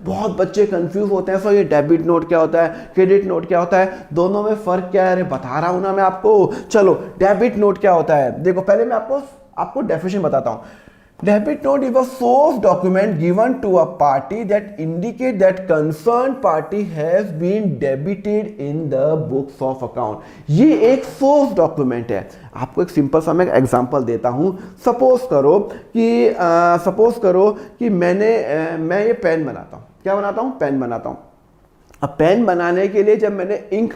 बहुत बच्चे कंफ्यूज होते हैं, सर ये डेबिट नोट क्या होता है, क्रेडिट नोट क्या होता है, दोनों में फ़र्क क्या है। अरे बता रहा हूँ ना मैं आपको। चलो डेबिट नोट क्या होता है, देखो पहले मैं आपको डेफिनेशन बताता हूँ। Debit note is a source document given to a party that indicate that concerned party has been debited in the books of account। ये एक सोर्स डॉक्यूमेंट है। आपको एक सिंपल सा मैं एग्जांपल देता हूँ। सपोज करो कि मैं ये पेन बनाता हूँ। क्या बनाता हूँ? पेन बनाता हूँ। अब पेन बनाने के लिए जब मैंने इंक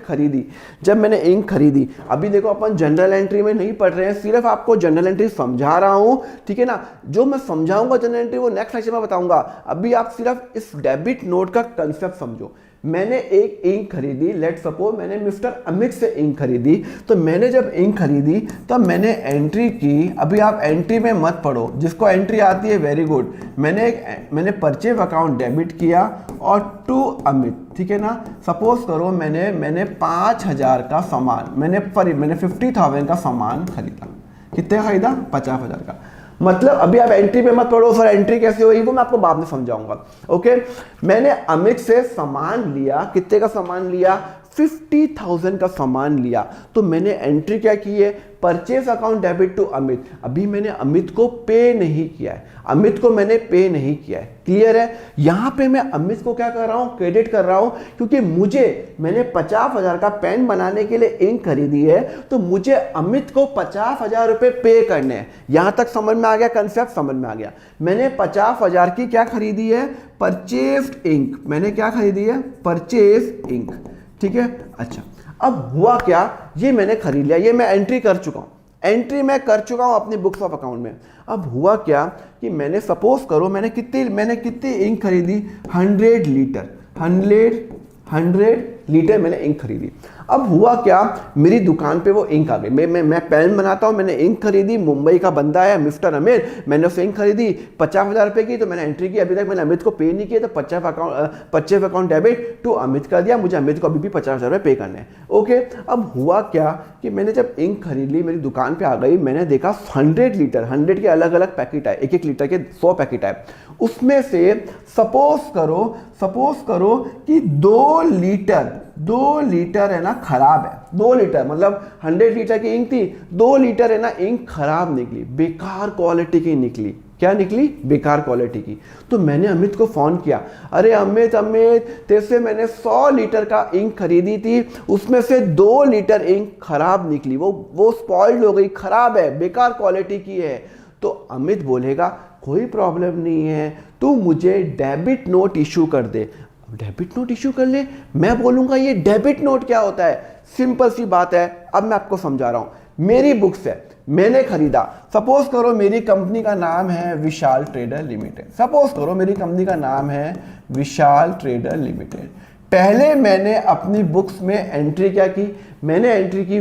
खरीदी, अभी देखो अपन जनरल एंट्री में नहीं पढ़ रहे हैं, सिर्फ आपको जनरल एंट्री समझा रहा हूं, ठीक है ना। जो मैं समझाऊंगा जनरल एंट्री वो नेक्स्ट लेक्चर में बताऊंगा। अभी आप सिर्फ इस डेबिट नोट का कंसेप्ट समझो। मैंने एक इंक खरीदी, लेट सपोज मैंने मिस्टर अमित से इंक खरीदी। तो मैंने जब इंक खरीदी तब मैंने एंट्री की। अभी आप एंट्री में मत पढ़ो, जिसको एंट्री आती है वेरी गुड। मैंने परचेज अकाउंट डेबिट किया और टू अमित, ठीक है ना। सपोज करो मैंने 5,000 का सामान, मैंने 50,000 का सामान खरीदा। कितने खरीदा? 50,000 का। मतलब अभी आप एंट्री पे मत पढ़ो, सर एंट्री कैसे हुई वो मैं आपको बाद में समझाऊंगा। ओके, मैंने अमित से सामान लिया। कितने का सामान लिया? 50,000 का सामान लिया। तो मैंने एंट्री क्या की है? Purchase account debit to Amit. अभी मैंने अमित को पे नहीं किया है, क्लियर है। यहां पे मैं अमित को क्या कर रहा हूं? क्रेडिट कर रहा हूं, क्योंकि मैंने 50,000 का पेन बनाने के लिए इंक खरीदी है, तो मुझे अमित को 50,000 रुपए पे करने हैं। यहां तक समझ में आ गया? कंसेप्ट समझ में आ गया। मैंने 50,000 की क्या खरीदी है? Purchased ink. मैंने क्या खरीदी है? परचेज इंक, ठीक है। अच्छा, अब हुआ क्या? ये मैंने खरीद लिया, ये मैं एंट्री कर चुका हूं, अपनी बुक्स ऑफ अकाउंट में। अब हुआ क्या कि मैंने सपोज करो मैंने कितनी इंक खरीदी? 100 लीटर मैंने इंक खरीदी। अब हुआ क्या? मेरी दुकान पे वो इंक आ गई। मैं पेन बनाता हूँ, मैंने इंक खरीदी। मुंबई का बंदा है मिस्टर अमित, मैंने उसे इंक खरीदी 50,000 रुपए की। तो मैंने एंट्री की, अभी तक मैंने अमित को पे नहीं किया, तो purchase account debit to Amit कर दिया। मुझे अमित को अभी भी 50,000 रुपये पे करने हैं। ओके, अब हुआ क्या कि मैंने जब इंक खरीद ली, मेरी दुकान पर आ गई, मैंने देखा 100 लीटर, 100 के अलग अलग पैकेट आए, 1-1 लीटर के 100 पैकेट आए। उसमें से सपोज करो कि 2 लीटर है ना खराब है। 2 लीटर मतलब 100 लीटर की इंक थी, 2 लीटर है ना इंक खराब निकली, बेकार क्वालिटी की निकली। क्या निकली? बेकार क्वालिटी की। तो मैंने अमित को फोन किया, अरे अमित तेरे से मैंने 100 लीटर का इंक खरीदी थी, उसमें से 2 लीटर इंक खराब निकली, वो स्पॉइल्ड हो गई, खराब है, बेकार क्वालिटी की है। तो अमित बोलेगा कोई प्रॉब्लम नहीं है, तू मुझे डेबिट नोट इशू कर दे। डेबिट नोट इशू कर ले? मैं बोलूंगा ये डेबिट नोट क्या होता है? सिंपल सी बात है, अब मैं आपको समझा रहा हूं। मेरी बुक्स है, मैंने खरीदा। सपोज करो मेरी कंपनी का नाम है विशाल ट्रेडर लिमिटेड। पहले मैंने अपनी बुक्स में एंट्री क्या की? मैंने एंट्री की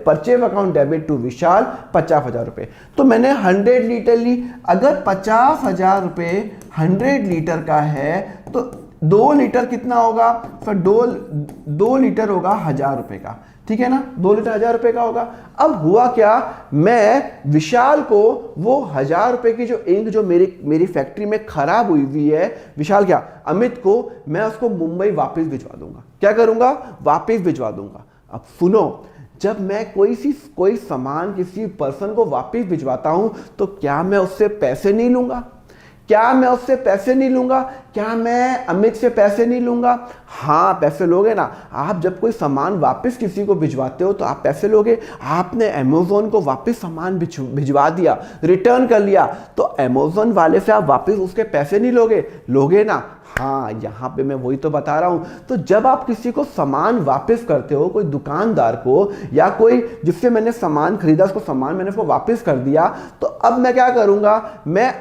परचेज अकाउंट डेबिट टू विशाल 50,000 रुपए। तो मैंने 100 लीटर ली। अगर 50,000 रुपए 100 लीटर का है तो 2 लीटर कितना होगा? फिर 2 लीटर होगा 1,000 रुपए का, ठीक है ना। 2 लीटर 1,000 रुपए का होगा। अब हुआ क्या? मैं विशाल को वो 1,000 रुपए की जो इंक जो मेरी फैक्ट्री में खराब हुई है, विशाल क्या, अमित को, मैं उसको मुंबई वापस भिजवा दूंगा। क्या करूंगा? वापस भिजवा दूंगा। अब सुनो, जब मैं कोई सामान किसी पर्सन को वापस भिजवाता हूं तो क्या मैं उससे पैसे नहीं लूंगा? क्या मैं अमित से पैसे नहीं लूंगा? हाँ, पैसे लोगे ना। आप जब कोई सामान वापस किसी को भिजवाते हो तो आप पैसे लोगे। आपने अमेज़न को वापस सामान भिजवा दिया, रिटर्न कर लिया, तो अमेज़न वाले से आप वापस उसके पैसे नहीं लोगे ना। हाँ, यहाँ पे मैं वही तो बता रहा हूँ। तो जब आप किसी को सामान वापस करते हो, कोई दुकानदार को या कोई जिससे मैंने सामान खरीदा, मैंने उसको वापस कर दिया, तो अब मैं क्या करूँगा? मैं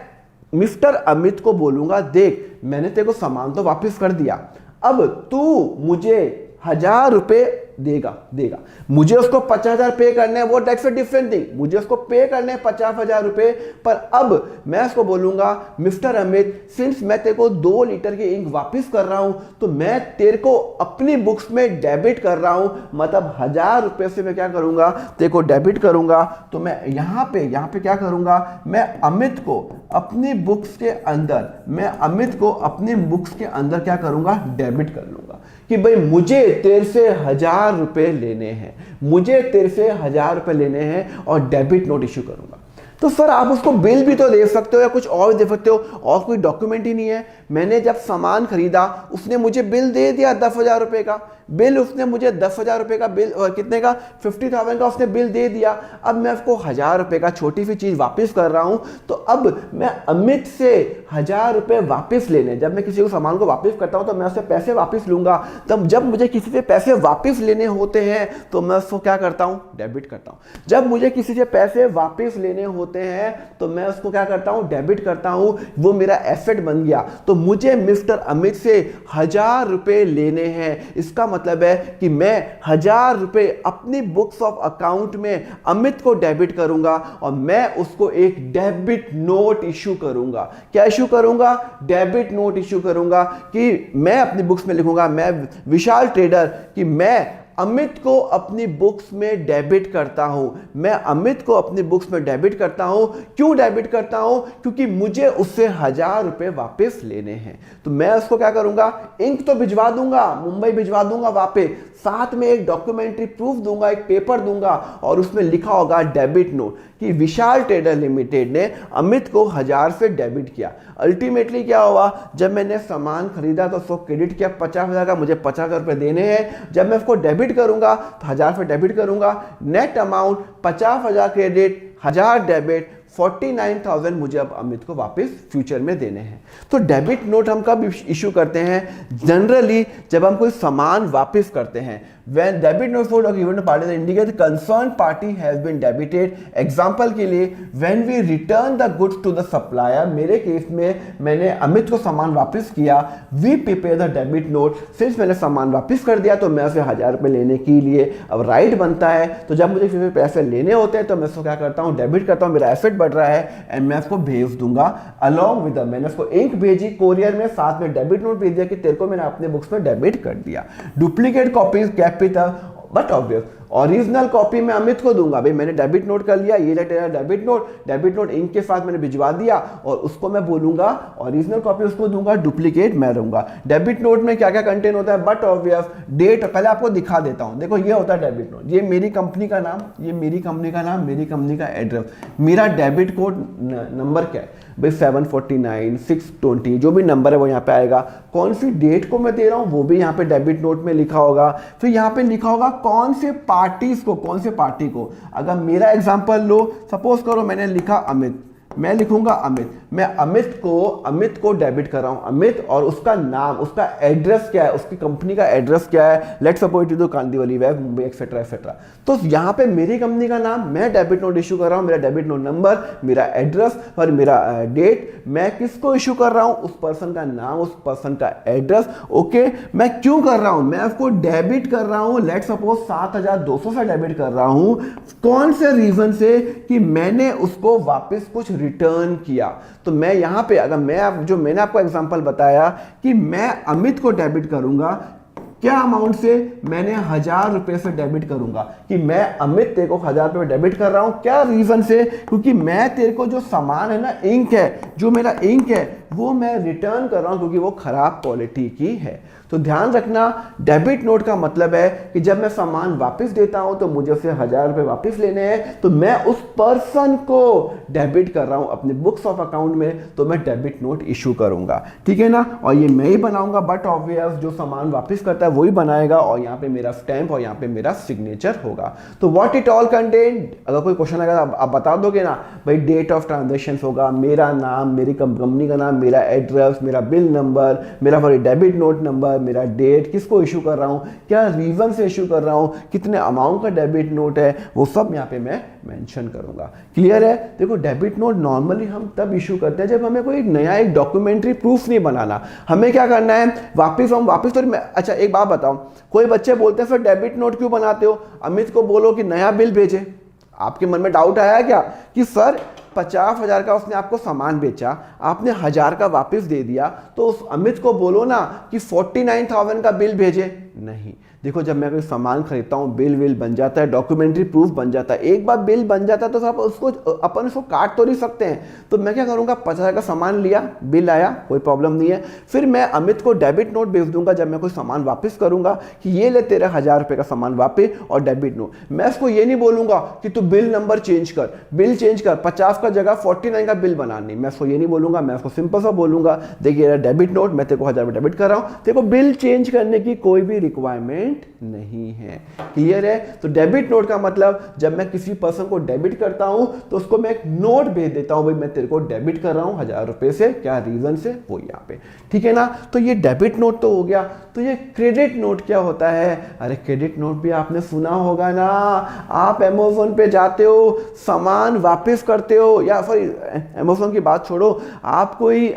मिस्टर अमित को बोलूंगा, देख मैंने तेरे को सामान तो वापस कर दिया, अब तू मुझे 1,000 रुपए देगा देगा। मुझे उसको 50,000 पे करने हैं, वो दैट्स अ डिफरेंट थिंग, मुझे उसको पे करने हैं 50,000 रुपए। पर अब मैं उसको बोलूंगा मिस्टर अमित, सिंस मैं तेरे को 2 लीटर की इंक वापस कर रहा हूं, तो मैं तेरे को अपनी बुक्स में डेबिट कर रहा हूं, मतलब 1,000 रुपए से मैं क्या करूंगा, तेरे को डेबिट करूंगा। तो मैं यहां पे क्या करूंगा, मैं अमित को अपनी बुक्स के अंदर, मैं अमित को अपनी बुक्स के अंदर क्या करूंगा, डेबिट कर लूंगा कि भाई मुझे तेरे से 1,000 रुपए लेने हैं, मुझे तेरे से 1,000 रुपए लेने हैं, और डेबिट नोट इश्यू करूंगा। तो सर आप उसको बिल भी तो दे सकते हो या कुछ और दे सकते हो, और कोई डॉक्यूमेंट ही नहीं है। मैंने जब सामान खरीदा उसने मुझे बिल दे दिया 10,000 रुपए का बिल, उसने मुझे 10,000 रुपए का बिल, और कितने का, 50,000 का उसने बिल दे दिया। अब मैं उसको 1,000 रुपए का छोटी सी चीज वापस कर रहा हूं, तो अब मैं अमित से 1,000 रुपए वापस लेने, जब मैं किसी को सामान को वापस करता हूं तो मैं उससे पैसे वापस लूंगा। तब जब मुझे किसी से पैसे वापस लेने होते हैं तो मैं उसको क्या करता हूं, डेबिट करता हूं। जब मुझे किसी से पैसे वापस लेने होते हैं तो मैं उसको क्या करता हूं, डेबिट करता हूं, वो मेरा एसेट बन गया। तो मुझे मिस्टर अमित से 1,000 रुपए लेने हैं, इसका मतलब है कि मैं 1,000 रुपए अपनी बुक्स ऑफ अकाउंट में अमित को डेबिट करूंगा, और मैं उसको एक डेबिट नोट इशू करूंगा। क्या इशू करूंगा, डेबिट नोट इशू करूंगा, कि मैं अपनी बुक्स में लिखूंगा, मैं विशाल ट्रेडर, कि मैं अमित को अपनी बुक्स में डेबिट करता हूं, मैं अमित को अपनी बुक्स में डेबिट करता हूं। क्यों डेबिट करता हूं, क्योंकि मुझे उससे 1,000 रुपए वापस लेने हैं। तो मैं उसको क्या करूंगा, इंक तो भिजवा दूंगा, मुंबई भिजवा दूंगा वापस, साथ में एक डॉक्यूमेंट्री प्रूफ दूंगा, एक पेपर दूंगा, और उसमें लिखा होगा डेबिट नोट, कि विशाल ट्रेडर लिमिटेड ने अमित को 1,000 से डेबिट किया। अल्टीमेटली क्या हुआ, जब मैंने सामान खरीदा तो उसको क्रेडिट किया 50,000 का, मुझे 50,000 रुपए देने हैं। जब मैं उसको डेबिट करूंगा तो 1,000 से डेबिट करूंगा, नेट अमाउंट 50,000 क्रेडिट, 1,000 डेबिट, 49,000 मुझे अब अमित को वापस फ्यूचर में देने हैं। तो डेबिट नोट हम कब इशू करते हैं, जनरली जब हम कोई सामान वापस करते हैं। When debit note for given to party indicate the concerned party has been debited. Example के लिए when we return the goods to the supplier, मेरे केस में मैंने अमित को सामान वापस किया, we prepare the debit note, सिर्फ मैंने सामान वापस कर दिया तो मैं उसे 1,000 रुपए लेने के लिए अब राइट बनता है। तो जब मुझे किसी पैसे लेने होते हैं तो मैं उसको क्या करता हूँ, डेबिट करता हूँ, मेरा एसेट बढ़ रहा है, एंड मैं उसको भेज दूंगा अलॉन्ग विद, मैंने उसको इंक भेजी कोरियर में, साथ में डेबिट नोट भेज दिया कि तेरे को मैंने अपने बुक्स में डेबिट कर दिया। Duplicate copies capital but obvious, original copy मैं अमित को दूंगा, भाई मैंने डेबिट नोट कर लिया, ये तेरा डेबिट नोट इंक के साथ मैंने भिजवा दिया, और उसको मैं बोलूंगा ओरिजिनल कॉपी उसको दूंगा, डुप्लीकेट मैं रहूंगा। डेबिट नोट में क्या क्या कंटेंट होता है, बट ऑब्वियस डेट, पहले आपको दिखा देता हूं, देखो ये होता है डेबिट नोट, ये मेरी कंपनी का नाम, ये मेरी कंपनी का नाम, मेरी कंपनी का एड्रेस, मेरा डेबिट कोड नंबर क्या है भाई 749 620, जो भी नंबर है वो यहाँ पे आएगा, कौन सी डेट को मैं दे रहा हूँ वो भी यहाँ पे डेबिट नोट में लिखा होगा, फिर यहाँ पे लिखा होगा कौन से पार्टी को, अगर मेरा एग्जांपल लो, सपोज करो मैंने लिखा अमित, मैं लिखूंगा अमित, मैं अमित को डेबिट कर रहा हूं, अमित, और उसका नाम, उसका एड्रेस क्या है, उसकी कंपनी का एड्रेस क्या है, let's suppose it is Kandivali web Mumbai etcetera etcetera. तो यहां पे मेरी कंपनी का नाम, मैं डेबिट नोट इशू कर रहा हूं, मेरा डेबिट नोट नंबर, मेरा एड्रेस और मेरा डेट, मैं किसको इशू कर रहा हूं, उस पर्सन का नाम, उस पर्सन का एड्रेस। ओके, मैं क्यों कर रहा हूं, मैं उसको डेबिट कर रहा हूं, लेट्स सपोज 7,200 से डेबिट कर रहा हूं, कौन से रीजन से, कि मैंने उसको वापस कुछ रिटर्न किया। तो मैं यहां पे, अगर मैं जो मैंने आपको एग्जांपल बताया कि मैं अमित को डेबिट करूंगा, क्या अमाउंट से, मैंने 1,000 रुपए से डेबिट करूंगा, कि मैं अमित तेरे को 1,000 रुपए डेबिट कर रहा हूं, क्या रीजन से, क्योंकि मैं तेरे को जो सामान है ना, इंक है, जो मेरा इंक है वो मैं रिटर्न कर रहा हूं क्योंकि वो खराब क्वालिटी की है। तो ध्यान रखना, डेबिट नोट का मतलब है कि जब मैं सामान वापस देता हूं तो मुझे उसे 1,000 रुपए वापस लेने हैं, तो मैं उस पर्सन को डेबिट कर रहा हूं अपने बुक्स ऑफ अकाउंट में, तो मैं डेबिट नोट इशू करूंगा, ठीक है ना। और ये मैं ही बनाऊंगा, बट ऑब्वियस जो सामान वापस करता है वही बनाएगा, और यहाँ पे मेरा स्टैंप और यहाँ पे मेरा सिग्नेचर होगा। तो व्हाट इट ऑल कंटेन, अगर कोई क्वेश्चन आएगा आप बता दोगे ना, भाई डेट ऑफ ट्रांजेक्शन होगा, मेरा नाम, मेरी कंपनी का नाम, मेरा एड्रेस, मेरा बिल नंबर, मेरा डेबिट नोट नंबर, मेरा डेट, किसको इशू कर रहा हूं, क्या रीजन से इशू कर रहा हूं, कितने अमाउंट का डेबिट नोट है, वो सब यहाँ पे मैं मेंशन करूंगा। क्लियर है? देखो डेबिट नोट नॉर्मली हम तब इशू करते हैं जब हमें कोई नया एक डॉक्यूमेंट्री प्रूफ नहीं बनाना। हमें क्या करना है, वापस तो अच्छा एक बात बताओ, कोई बच्चे बोलते हैं सर डेबिट नोट क्यों बनाते हो, अमित को बोलो कि नया बिल भेजे। आपके मन में डाउट आया क्या कि सर 50,000 का उसने आपको सामान बेचा, आपने 1,000 का वापस दे दिया, तो उस अमित को बोलो ना कि 49,000 का बिल भेजे। नहीं, देखो जब मैं कोई सामान खरीदता हूँ बिल विल बन जाता है, डॉक्यूमेंट्री प्रूफ बन जाता है। एक बार बिल बन जाता है तो सब अपन उसको काट तो नहीं सकते हैं। तो मैं क्या करूँगा, 50,000 का सामान लिया, बिल आया, कोई प्रॉब्लम नहीं है, फिर मैं अमित को डेबिट नोट भेज दूंगा जब मैं कोई सामान वापस करूंगा कि ये ले तेरा 1,000 रुपये का सामान वापस और डेबिट नोट। मैं उसको ये नहीं बोलूंगा कि तू बिल नंबर चेंज कर, बिल चेंज कर, 50 का जगह 49 का बिल बनानी। मैं उसको ये नहीं बोलूंगा, मैं उसको सिंपल सा बोलूंगा देखिए डेबिट नोट, मैं तेरे को 1,000 रुपये डेबिट कर रहा हूँ, तेरे को बिल चेंज करने की कोई भी रिक्वायरमेंट नहीं है। क्लियर है? तो डेबिट नोट का मतलब जब मैं किसी पर्सन को डेबिट करता हूं तो उसको मैं एक नोट भेज देता हूं, भाई मैं तेरे को डेबिट कर रहा हूं 1,000 रुपए से, क्या रीजन से, वो यहां पे। ठीक है ना? तो ये डेबिट नोट तो हो गया। तो ये क्रेडिट नोट क्या होता है? अरे क्रेडिट नोट भी आपने सुना होगा ना, आप अमेज़न पे जाते हो, सामान वापस करते हो, या सॉरी अमेज़न की बात छोड़ो, आप कोई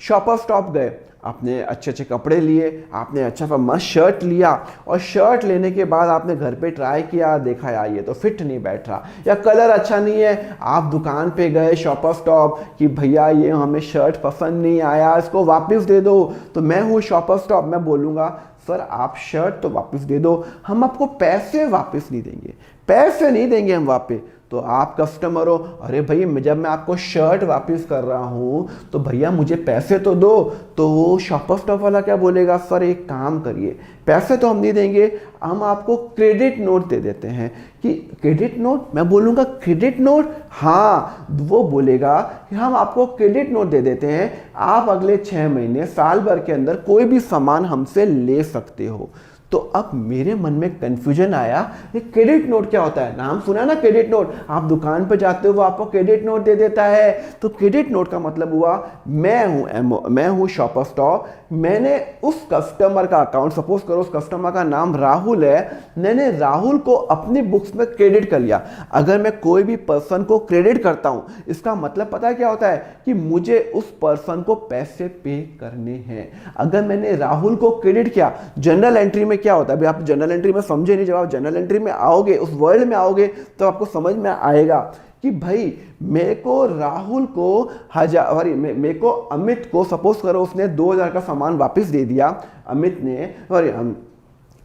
शॉपर स्टॉप गए, आपने अच्छे अच्छे कपड़े लिए, आपने अच्छा सा मस्त शर्ट लिया, और शर्ट लेने के बाद आपने घर पे ट्राई किया, देखा यार ये तो फिट नहीं बैठ रहा या कलर अच्छा नहीं है, आप दुकान पे गए शॉपर स्टॉप कि भैया ये हमें शर्ट पसंद नहीं आया, इसको वापस दे दो। तो मैं हूँ शॉपर स्टॉप, मैं बोलूँगा सर आप शर्ट तो वापस दे दो, हम आपको पैसे वापस नहीं देंगे, पैसे नहीं देंगे हम वापस। तो आप कस्टमर हो, अरे भाई जब मैं आपको शर्ट वापस कर रहा हूँ तो भैया मुझे पैसे तो दो। तो वो शॉपर स्टॉप वाला क्या बोलेगा, सर एक काम करिए, पैसे तो हम नहीं देंगे, हम आपको क्रेडिट नोट दे देते हैं। कि क्रेडिट नोट, मैं बोलूँगा क्रेडिट नोट, हाँ वो बोलेगा कि हम आपको क्रेडिट नोट दे देते हैं, आप अगले 6 महीने साल भर के अंदर कोई भी सामान हमसे ले सकते हो। तो अब मेरे मन में कंफ्यूजन आया, ये क्रेडिट नोट क्या होता है? नाम सुना ना क्रेडिट नोट, आप दुकान पर जाते हो वो आपको क्रेडिट नोट दे देता है। तो क्रेडिट नोट का मतलब हुआ मैं हूँ शॉपर स्टॉप, मैंने उस कस्टमर का अकाउंट, सपोज करो उस कस्टमर का नाम राहुल है, मैंने राहुल को अपनी बुक्स में क्रेडिट कर लिया। अगर मैं कोई भी पर्सन को क्रेडिट करता हूं, इसका मतलब पता है क्या होता है कि मुझे उस पर्सन को पैसे पे करने हैं। अगर मैंने राहुल को क्रेडिट किया, जनरल एंट्री में क्या होता है, अभी आप जनरल एंट्री में समझे नहीं, जब आप जनरल एंट्री में आओगे, उस वर्ल्ड में आओगे, तो आपको समझ में आएगा कि भाई मेरे को राहुल को मेरे को अमित को, सपोज करो उसने 2,000 का सामान वापस दे दिया, अमित ने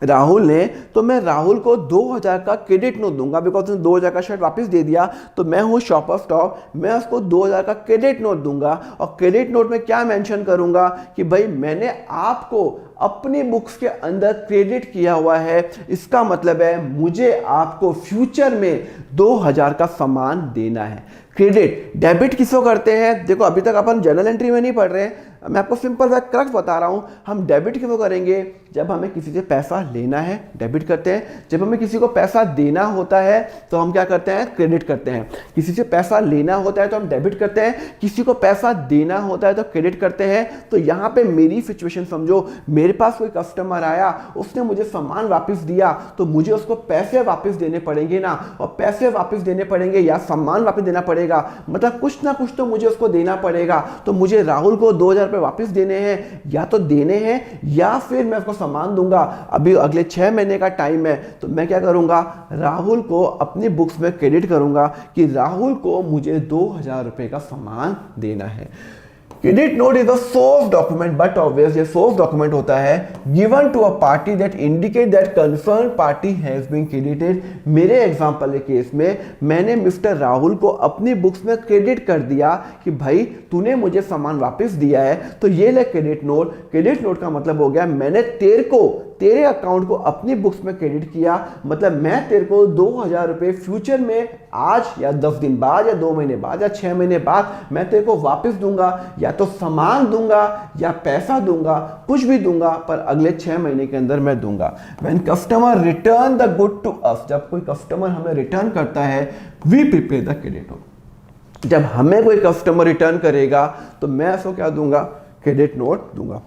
राहुल ने, तो मैं राहुल को 2,000 का क्रेडिट नोट दूंगा, बिकॉज उसने 2,000 का शर्ट वापस दे दिया। तो मैं हूँ शॉपर स्टॉप, मैं उसको 2,000 का क्रेडिट नोट दूंगा, और क्रेडिट नोट में क्या मेंशन करूंगा कि भाई मैंने आपको अपनी बुक्स के अंदर क्रेडिट किया हुआ है, इसका मतलब है मुझे आपको फ्यूचर में 2,000 का सामान देना है। क्रेडिट, डेबिट किसको करते हैं? देखो अभी तक अपन जनरल एंट्री में नहीं पढ़ रहे हैं, मैं आपको सिंपल सा क्रक्स बता रहा हूं। हम डेबिट किसको करेंगे? जब हमें किसी से पैसा लेना है डेबिट करते हैं, जब हमें किसी को पैसा देना होता है तो हम क्या करते हैं? क्रेडिट करते हैं। किसी से पैसा लेना होता है तो हम डेबिट करते हैं, किसी को पैसा देना होता है तो क्रेडिट करते हैं। तो यहाँ पे मेरी सिचुएशन समझो, मेरे पास कोई कस्टमर आया, उसने मुझे सामान वापस दिया, तो मुझे उसको पैसे वापस देने पड़ेंगे ना, और पैसे वापस देने पड़ेंगे या सामान वापस देना पड़ेगा, मतलब कुछ ना कुछ तो मुझे उसको देना पड़ेगा। तो मुझे राहुल को 2,000 रुपये वापस देने हैं, या तो देने हैं या फिर मैं उसको सामान दूंगा। अभी अगले 6 महीने का टाइम है, तो मैं क्या करूंगा? राहुल को अपनी बुक्स में क्रेडिट करूंगा कि राहुल को मुझे 2,000 रुपये का सामान देना है। Credit note is a source document, but obvious ये सोर्स डॉक्यूमेंट होता है given to a party that indicate that concern party has been credited. मेरे एग्जांपल के केस में मैंने मिस्टर राहुल को अपनी बुक्स में क्रेडिट कर दिया कि भाई तूने मुझे सामान वापस दिया है, तो ये ले क्रेडिट नोट। क्रेडिट नोट का मतलब हो गया मैंने तेरे अकाउंट को अपनी बुक्स में क्रेडिट किया, मतलब मैं तेरे को 2,000 रुपये फ्यूचर में, आज या 10 दिन बाद या 2 महीने बाद या 6 महीने बाद मैं तेरे को वापस दूंगा, या तो सामान दूंगा या पैसा दूंगा, कुछ भी दूंगा, पर अगले 6 महीने के अंदर मैं दूंगा। When customer return the good to us, जब कोई कस्टमर हमें रिटर्न करता है, we prepare the credit note. जब हमें कोई कस्टमर रिटर्न करेगा तो मैं उसको क्या दूंगा? क्रेडिट नोट दूंगा।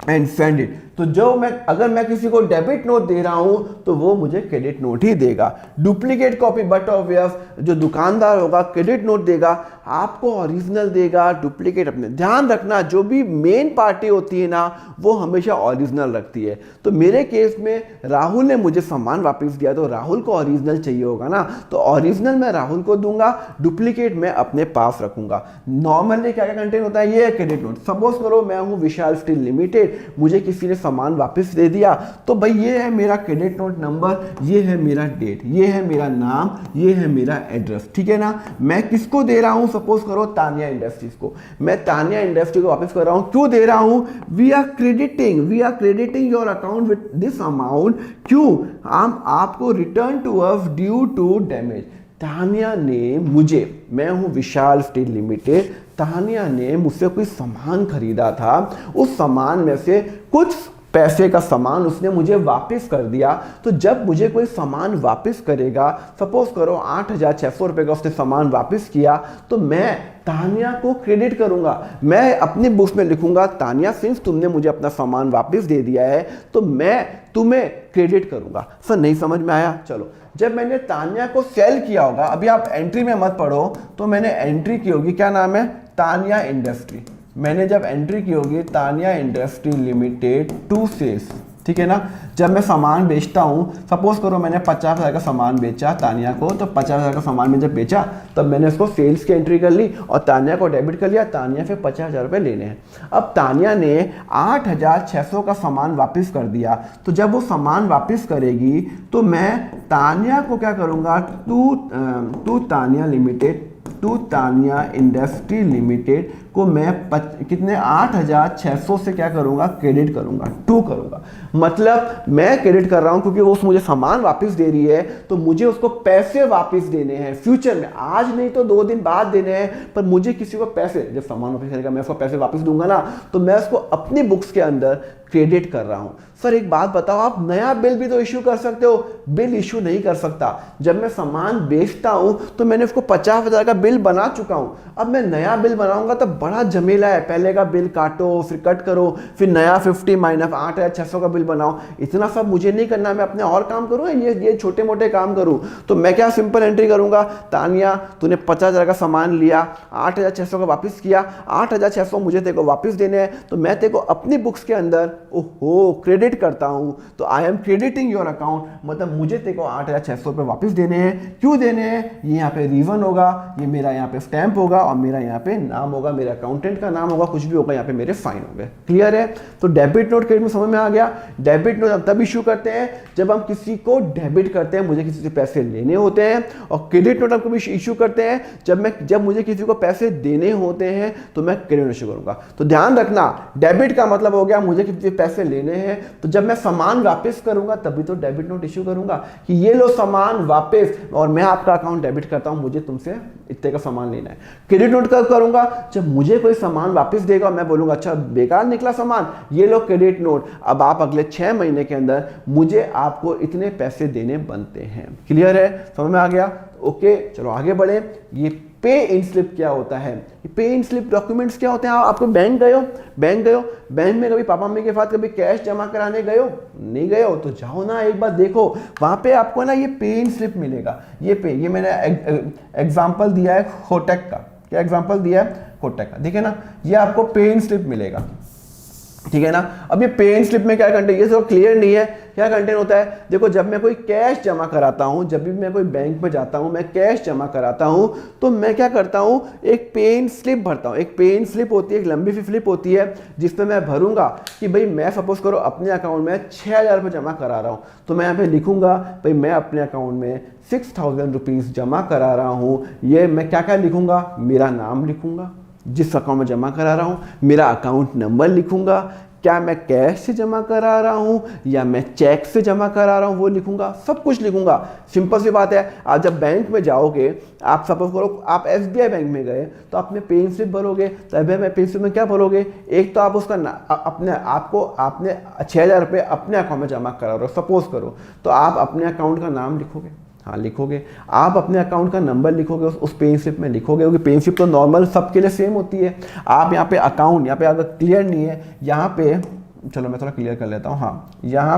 And send it. तो जो मैं अगर मैं किसी को डेबिट नोट दे रहा हूं तो वो मुझे क्रेडिट नोट ही देगा। डुप्लीकेट कॉपी बट ऑब्वियस, जो दुकानदार होगा क्रेडिट नोट देगा, आपको ओरिजिनल देगा, डुप्लीकेट अपने। ध्यान रखना जो भी मेन पार्टी होती है ना वो हमेशा ओरिजिनल रखती है। तो मेरे केस में राहुल ने मुझे सामान वापस दिया तो राहुल को ओरिजिनल चाहिए होगा ना, तो ओरिजिनल मैं राहुल को दूंगा, डुप्लीकेट मैं अपने पास रखूंगा। नॉर्मली क्या क्या कंटेंट होता है, ये है क्रेडिट नोट। सपोज करो मैं हूं विशाल स्टील लिमिटेड, मुझे किसी ने सामान वापस दे दिया, तो भाई ये है मेरा क्रेडिट नोट नंबर, ये है मेरा डेट, ये है मेरा नाम, ये है मेरा एड्रेस, ठीक है ना। मैं किसको दे रहा हूं, सपोज करो तानिया इंडस्ट्रीज को, मैं तानिया इंडस्ट्री को वापस कर रहा हूं। क्यों दे रहा हूं, we are crediting your account with this amount. क्यों, हम आपको return to us due to damage. Tania ने मुझे, मैं हूं विशाल स्टील लिमिटेड, तानिया ने मुझसे कोई सामान खरीदा था, उस सामान में से कुछ पैसे का सामान उसने मुझे वापस कर दिया। तो जब मुझे कोई सामान वापस करेगा, सपोज करो 8,600 रुपये का उसने सामान वापस किया, तो मैं तानिया को क्रेडिट करूंगा। मैं अपनी बुक्स में लिखूंगा तानिया सिंस तुमने मुझे अपना सामान वापस दे दिया है तो मैं तुम्हें क्रेडिट करूंगा। सर नहीं समझ में आया, चलो। जब मैंने तानिया को सेल किया होगा, अभी आप एंट्री में मत पढ़ो, तो मैंने एंट्री की होगी, क्या नाम है, तानिया इंडस्ट्री। मैंने जब एंट्री की होगी Tania industry limited to sales, ठीक है ना। जब मैं सामान बेचता हूँ, सपोज करो मैंने 50,000 का सामान बेचा तानिया को, तो 50,000 का सामान मैंने जब बेचा तब मैंने उसको सेल्स की एंट्री कर ली और तानिया को डेबिट कर लिया। तानिया फिर 50,000 रुपये लेने हैं। अब तानिया ने 8,600 का सामान वापस कर दिया, तो जब वो सामान वापस करेगी तो मैं तानिया को क्या करूँगा, to Tania limited, to Tania industry limited को मैं कितने 8,600 से क्या करूंगा, क्रेडिट करूंगा, टू करूंगा। मतलब मैं क्रेडिट कर रहा हूं क्योंकि वो मुझे सामान वापस दे रही है, तो मुझे उसको पैसे वापस देने हैं फ्यूचर में, आज नहीं तो 2 दिन बाद देने हैं, पर मुझे किसी को पैसे, जब सामान वापस करेगा मैं उसको पैसे वापस दूंगा ना, तो मैं उसको अपनी बुक्स के अंदर क्रेडिट कर रहा हूं। सर एक बात बताओ, आप नया बिल भी तो इश्यू कर सकते हो, बिल इश्यू नहीं कर सकता। जब मैं सामान बेचता हूं तो मैंने उसको 50,000 का बिल बना चुका हूं, अब मैं नया बिल बनाऊंगा तो बड़ा झमेला है, पहले का बिल काटो, फिर कट करो, फिर नया 50 माइनस 8,600 का बिल बनाओ। इतना सब मुझे नहीं करना, मैं अपने और काम करूँ, ये छोटे मोटे काम करूँ। तो मैं क्या सिंपल एंट्री करूंगा, तानिया तूने 50,000 का सामान लिया, 8,600 का वापस किया, 8,600 मुझे तेरे को वापस देने हैं, तो मैं तेरे को अपनी बुक्स के अंदर ओहो क्रेडिट करता हूं। तो I am crediting your account, मतलब मुझे तेरे को 8,600 रुपये वापस देने हैं। क्यों देने हैं, ये यहाँ पे रीजन होगा, ये मेरा यहाँ पे स्टैंप होगा और मेरा यहाँ पे नाम होगा, मेरे अकाउंटेंट का नाम होगा, कुछ भी होगा, यहाँ पे मेरे फाइन होंगे। क्लियर है। तो डेबिट नोट क्रेडिट में समझ में आ गया। डेबिट नोट हम तब इशू करते हैं जब हम किसी को डेबिट करते हैं, मुझे किसी से पैसे लेने होते हैं, और क्रेडिट नोट हम कभी इशू करते हैं जब मुझे किसी को पैसे देने होते हैं, तो मैं क्रेडिट नोट इशू करूंगा। तो ध्यान रखना, डेबिट का मतलब हो गया मुझे किसी से पैसे लेने हैं, तो जब मैं सामान वापस करूंगा तभी तो डेबिट नोट इशू करूंगा कि ये लो सामान वापस, और मैं आपका अकाउंट डेबिट करता हूं, मुझे तुमसे इतने का सामान लेना है। क्रेडिट नोट कब करूंगा, जब मुझे कोई सामान वापस देगा, मैं बोलूंगा अच्छा बेकार निकला सामान, ये लो क्रेडिट नोट, अब आप अगले 6 महीने के अंदर मुझे आपको इतने पैसे देने बनते हैं। क्लियर है, समझ में आ गया। ओके चलो आगे बढ़े। ये पे इन स्लिप क्या होता है, पे इन स्लिप डॉक्यूमेंट्स क्या होते हैं। आपको बैंक गए हो, बैंक में कभी पापा मम्मी के साथ कभी कैश जमा कराने गए हो, नहीं गए हो, तो जाओ ना एक बार देखो, वहां पे आपको ना ये पे इन स्लिप मिलेगा। ये मैंने एग्जांपल दिया है कोटक का, क्या एग्जांपल दिया है, कोटक का, देखिए ना, ये आपको पे इन स्लिप मिलेगा, ठीक है ना। अब ये पे इन स्लिप में क्या कंटेंट, ये सब क्लियर नहीं है, क्या कंटेंट होता है। देखो जब मैं कोई कैश जमा कराता हूं, जब भी मैं कोई बैंक में जाता हूं, मैं कैश जमा कराता हूं, तो मैं क्या करता हूं, एक पे इन स्लिप भरता हूं। एक पे इन स्लिप होती है, एक लंबी सी स्लिप होती है, जिसमें मैं भरूंगा कि भाई मैं सपोज करो अपने अकाउंट में 6,000 रुपये जमा करा रहा हूं, तो मैं यहाँ पे लिखूंगा भाई मैं अपने अकाउंट में 6,000 रुपीज़ जमा करा रहा हूं। ये मैं क्या क्या लिखूंगा, मेरा नाम लिखूंगा जिस अकाउंट में जमा करा रहा हूं, मेरा अकाउंट नंबर लिखूंगा, क्या मैं कैश से जमा करा रहा हूं या मैं चेक से जमा करा रहा हूं वो लिखूंगा, सब कुछ लिखूंगा। सिंपल सी बात है। आप जब बैंक में जाओगे, आप सपोज करो आप SBI बैंक में गए, तो आप में पे इन स्लिप भरोगे, तो अब मैं पे इन स्लिप में क्या भरोगे, एक तो आप उसका अपने आपको आपने 6,000 रुपये अपने अकाउंट में जमा करा रहे हो सपोज करो, तो आप अपने अकाउंट का नाम लिखोगे, हाँ लिखोगे, आप अपने अकाउंट का नंबर लिखोगे, उस पे इन स्लिप में लिखोगे, क्योंकि पे इन स्लिप तो नॉर्मल सबके लिए सेम होती है। आप यहाँ पे अकाउंट, यहाँ पे अगर क्लियर नहीं है, यहाँ पे चलो मैं थोड़ा क्लियर कर लेता हूँ। हाँ, यहाँ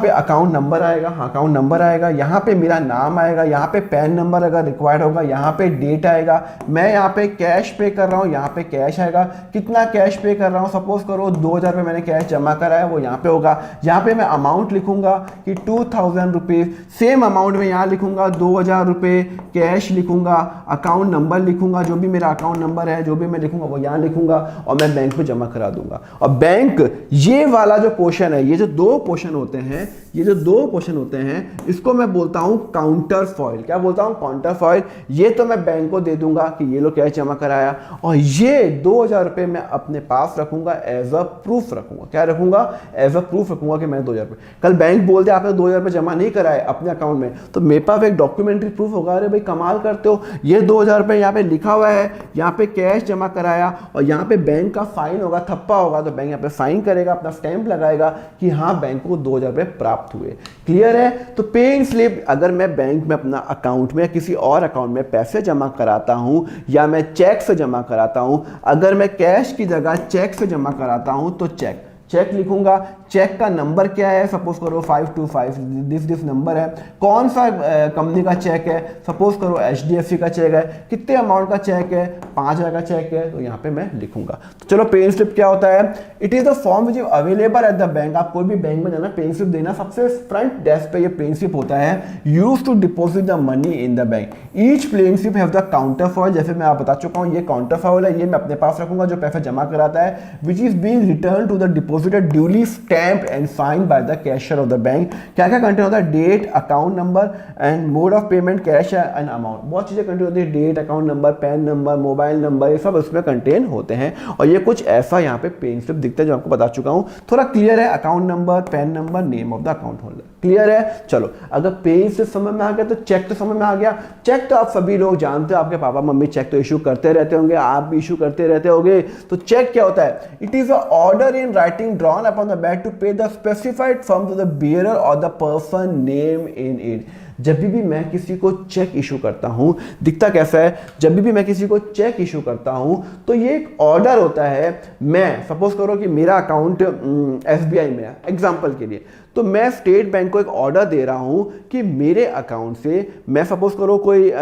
पे अकाउंट नंबर आएगा, हाँ अकाउंट नंबर आएगा, यहाँ पे मेरा नाम आएगा, यहाँ पे पैन नंबर अगर रिक्वायर्ड होगा, यहाँ पे डेट आएगा, मैं यहाँ पे कैश पे कर रहा हूँ, यहाँ पे कैश आएगा, कितना कैश पे कर रहा हूँ, सपोज करो 2000 रुपये मैंने कैश जमा करा है वो यहाँ पे होगा। यहाँ पे मैं अमाउंट लिखूंगा कि 2000 रुपीज़, सेम अमाउंट में यहाँ लिखूंगा 2000 रुपये कैश लिखूंगा, अकाउंट नंबर लिखूंगा, जो भी मेरा अकाउंट नंबर है जो भी मैं लिखूंगा वो यहाँ लिखूंगा और मैं बैंक में जमा करा दूंगा। और बैंक ये वाला जो पोर्शन है, ये जो दो पोर्शन होते हैं, ये जो दो पोर्शन होते हैं, इसको मैं बोलता हूं काउंटर फॉइल। क्या बोलता हूं? Counter foil. ये तो मैं बैंक को दे दूंगा कि ये लो कैश जमा कराया, और ये 2000 रुपये मैं अपने पास रखूंगा, एज अ प्रूफ रखूंगा। क्या रखूंगा? एज अ प्रूफ रखूंगा कि मैंने 2000 रुपये, कल बैंक बोल दे आपने 2000 रुपये जमा नहीं कराए अपने अकाउंट में, तो मेरे पास एक डॉक्यूमेंट्री प्रूफ होगा, अरे भाई कमाल करते हो, ये 2000 रुपये यहाँ पे लिखा हुआ है, यहाँ पे कैश जमा कराया, और यहाँ पे बैंक का फाइन होगा, थप्पा होगा, तो बैंक यहाँ पे फाइन करेगा, अपना स्टैंप लगाएगा कि हाँ बैंक को 2000 रुपये प्राप्त हुए। क्लियर है? तो पेइंग स्लिप, अगर मैं बैंक में अपना अकाउंट में किसी और अकाउंट में पैसे जमा कराता हूं या मैं चेक से जमा कराता हूं, अगर मैं कैश की जगह चेक से जमा कराता हूं तो चेक लिखूंगा। चेक का नंबर क्या है? सपोज करो 525 दिस नंबर है। कौन सा कंपनी का चेक है? सपोज करो HDFC का चेक है। कितने अमाउंट का चेक है? 5000 का चेक है, तो यहाँ पे मैं लिखूंगा। तो चलो पेइंग स्लिप क्या होता है? It is the form which is available at the bank. आप कोई भी बैंक में जाना, पेइंग स्लिप देना, सबसे फ्रंट डेस्क पे ये पेइंग स्लिप होता है, use to deposit the money in the bank. Each paying slip have the counterfoil. जैसे मैं आप बता चुका हूँ, ये काउंटर फॉइल है, ये मैं अपने पास रखूंगा जो पैसा जमा कराता है, which is being return to the depositor duly stamped and signed by the cashier of the bank। क्या क्या कंटेन होता है? Date, account number and mode of payment, cash and amount. बहुत चीजें कंटेन होती है, date, account number, PAN number, mobile number, ये सब उसमें कंटेन होते हैं। और ये कुछ ऐसा यहाँ पे पेइंग स्लिप दिखता है जो आपको बता चुका हूँ। थोड़ा क्लियर है? Account number, PAN number, name of the account holder. Clear है? चलो, अगर पेइंग स्लिप समझ में आ गया तो चेक तो समझ में आ गया। चेक तो आप सभी लोग जानते हो, आपके पापा मम्मी चेक तो इशू करते रहते होंगे, आप भी इशू करते रहते होंगे। तो चेक क्या होता है? It is a order in writing drawn upon the back to pay the specified sum to the bearer और the person name in it. जब भी मैं किसी को चेक इशू करता हूं, दिखता कैसा है? जब भी मैं किसी को चेक इशू करता हूं तो ये एक ऑर्डर होता है। मैं सपोज करो कि मेरा अकाउंट SBI में है एग्जांपल के लिए, तो मैं स्टेट बैंक को एक ऑर्डर दे रहा हूं कि मेरे अकाउंट से, मैं सपोज करो कोई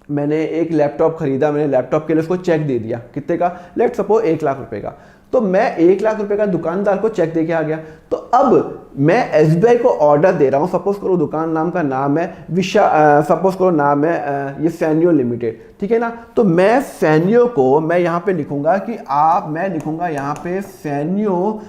मैंने एक लैपटॉप खरीदा, मैंने लैपटॉप के लिए उसको चेक दे दिया, कितने का? लेट्स सपोज 1 लाख रुपए का। तो मैं 1 लाख रुपए का दुकानदार को चेक दे के आ गया। तो अब मैं SBI को ऑर्डर दे रहा हूं, सपोज करो दुकान नाम का नाम है सपोज करो नाम है ये सैन्यो लिमिटेड, ठीक है ना? तो मैं सैन्यो को मैं यहाँ पे लिखूंगा कि मैं लिखूंगा यहाँ पे सैन्यो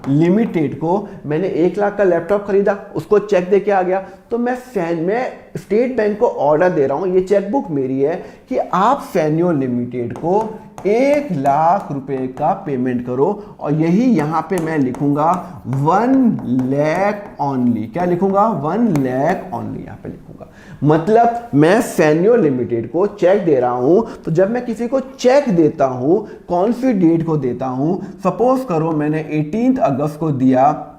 लिमिटेड को मैंने 1 लाख का लैपटॉप खरीदा, उसको चेक दे के आ गया। तो मैं स्टेट बैंक को ऑर्डर दे रहा हूं, ये चेकबुक मेरी है, कि आप सैन्यो लिमिटेड को 1 लाख रुपए का पेमेंट करो। और यही यहां पे मैं लिखूंगा 1 लाख ओनली। क्या लिखूंगा? 1 लाख ओनली यहां पे लिखूंगा। मतलब मैं सैन्यो लिमिटेड को चेक दे रहा हूं। तो जब मैं किसी को चेक देता हूं, कौन सी डेट को देता हूं? सपोज करो मैंने 18 अगस्त को दिया,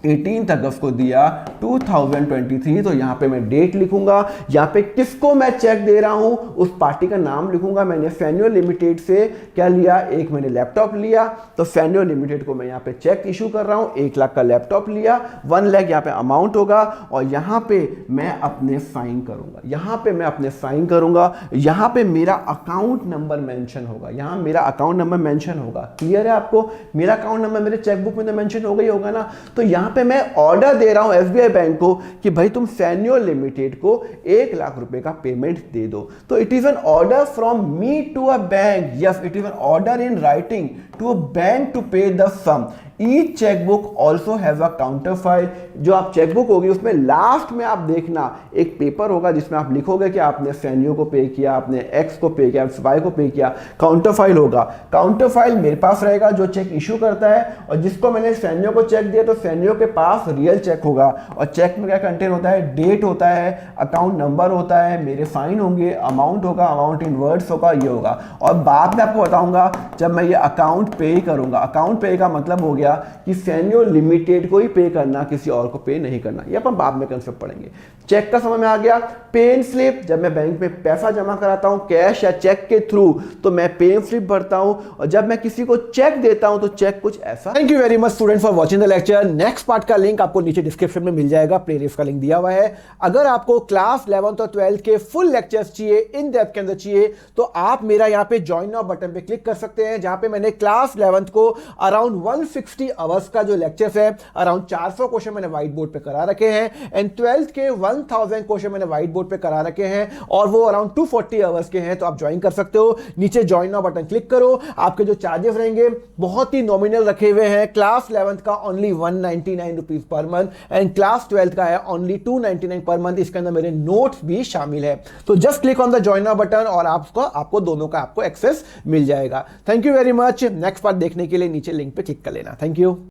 18 अगस्त को दिया 2023, तो यहां पे मैं डेट लिखूंगा। यहां पे किसको मैं चेक दे रहा हूं, उस पार्टी का नाम लिखूंगा। मैंने सैन्यो लिमिटेड से क्या लिया? एक मैंने लैपटॉप लिया, तो सैन्यो लिमिटेड को मैं यहां पे चेक इशू कर रहा हूं, 1 लाख का लैपटॉप लिया, 1 लाख यहां पे अमाउंट होगा। और यहां पे मैं अपने साइन करूंगा, यहां पे मैं अपने साइन करूंगा। यहां पे मेरा अकाउंट नंबर मेंशन होगा, यहां मेरा अकाउंट नंबर मेंशन होगा। क्लियर है आपको? मेरा अकाउंट नंबर मेरे चेकबुक में तो मेंशन हो गई होगा ना। तो यहां पे मैं ऑर्डर दे रहा हूं SBI बैंक को कि भाई तुम सैन्यो लिमिटेड को 1 लाख रुपए का पेमेंट दे दो। तो it is an order from me to a bank. Yes, it is an order in writing to a bank to pay the sum. Each chequebook also has a counter file. जो आप chequebook होगी उसमें last में आप देखना एक paper होगा जिसमें आप लिखोगे कि आपने सैन्यो को पे किया, आपने एक्स को पे किया, वाई को पे किया। काउंटर फाइल होगा। काउंटर फाइल मेरे पास रहेगा जो चेक इशू करता है, और जिसको मैंने सैन्यो को चेक दिया तो सैन्यो के पास रियल चेक होगा। और चेक में क्या कंटेंट होता है? डेट होता है, अकाउंट नंबर होता है, मेरे साइन होंगे, अमाउंट होगा, अमाउंट इन वर्ड्स होगा, ये होगा। और बाद में आपको बताऊंगा जब मैं ये अकाउंट पे करूंगा। अकाउंट पे का मतलब हो गया गया कि सैन्यो लिमिटेड को ही पे करना, किसी और को पे नहीं करना। ये अपन बाद में कंसेप्ट पढ़ेंगे। चेक का समय में आ गया। पे इन स्लिप, जब मैं बैंक में पैसा जमा कराता हूं कैश या चेक के थ्रू तो मैं पे इन स्लिप भरता हूं, और जब मैं किसी को चेक देता हूं तो चेक कुछ ऐसा। Thank you very much student for watching the lecture. Next part का लिंक आपको नीचे डिस्क्रिप्शन में मिल जाएगा, प्लेलिस्ट का लिंक दिया हुआ है। अगर आपको क्लास 11th और 12th के फुल लेक्चर्स चाहिए, इन डेप्थ के अंदर चाहिए, तो आप मेरा यहां पे ज्वाइन नाउ बटन पे क्लिक कर सकते हैं, जहां पे मैंने क्लास 11th को अराउंड 160 आवर्स का जो लेक्चर्स है, अराउंड 400 क्वेश्चन मैंने व्हाइट बोर्ड पे करा रखे हैं, एंड 12th के 1000 क्वेश्चन मैंने व्हाइट बोर्ड पे करा रखे हैं, और वो अराउंड 240 आवर्स के हैं। तो आप ज्वाइन कर सकते हो, नीचे ज्वाइन नाउ बटन क्लिक करो। आपके जो चार्जेस रहेंगे बहुत ही नॉमिनल रखे हुए हैं। क्लास 11th का only 199 rupees per month, and class 12th का है ओनली 299 पर मंथ। इसके अंदर मेरे नोट्स भी शामिल है। तो just click on the join now button और आपको दोनों का एक्सेस मिल जाएगा। Thank you very much. Next part देखने के लिए नीचे लिंक पे क्लिक कर लेना। Thank you.